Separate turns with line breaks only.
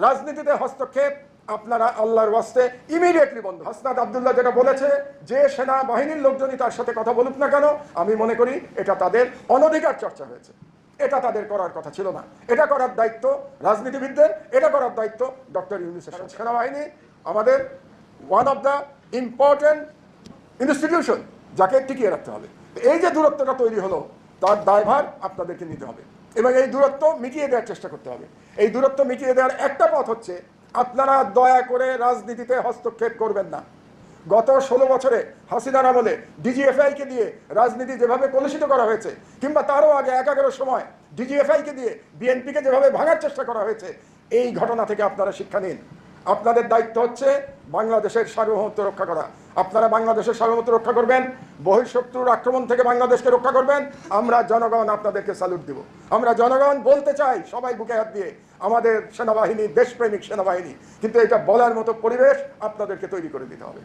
রাজনীতিতে হস্তক্ষেপ আপনারা আল্লাহর ওয়াস্তে ইমিডিয়েটলি বন্ধ। হাসনাত আব্দুল্লাহ যেটা বলেছে, যে সেনাবাহিনীর লোকজনই তার সাথে কথা বলুক না কেন, আমি মনে করি এটা তাদের অনধিকার চর্চা হয়েছে। এটা তাদের করার কথা ছিল না। এটা করার দায়িত্ব রাজনীতিবিদদের, এটা করার দায়িত্ব ডক্টর ইউনূসের। সেনাবাহিনী আমাদের one of the important institution, যাকে টিকিয়ে রাখতে হবে। এই যে দূরত্বটা তৈরি হলো, তার দায়ভার আপনাদেরকে নিতে হবে এবং এই দূরত্ব মিটিয়ে দেওয়ার চেষ্টা করতে হবে। এই দূরত্ব মিটিয়ে দেওয়ার একটা পথ হচ্ছে, আপনারা দয়া করে রাজনীতিতে হস্তক্ষেপ করবেন না। গত 16 বছরে হাসিনার আমলে ডিজিএফআইকে দিয়ে রাজনীতি যেভাবে কলুষিত করা হয়েছে, কিংবা তারও আগে 11 সময় ডিজিএফআইকে দিয়ে বিএনপিকে যেভাবে ভাঙার চেষ্টা করা হয়েছে, এই ঘটনা থেকে আপনারা শিক্ষা নিন। আপনাদের দায়িত্ব হচ্ছে বাংলাদেশের সার্বভৌমত্ব রক্ষা করা। আপনারা বাংলাদেশের সার্বভৌমত্ব রক্ষা করবেন, বহিঃশত্রুর আক্রমণ থেকে বাংলাদেশকে রক্ষা করবেন। আমরা জনগণ আপনাদেরকে স্যালুট দিব। আমরা জনগণ বলতে চাই সবাই বুকে হাত দিয়ে, আমাদের সেনাবাহিনী দেশপ্রেমিক সেনাবাহিনী, কিন্তু এটা বলার মতো পরিবেশ আপনাদেরকে তৈরি করে দিতে হবে।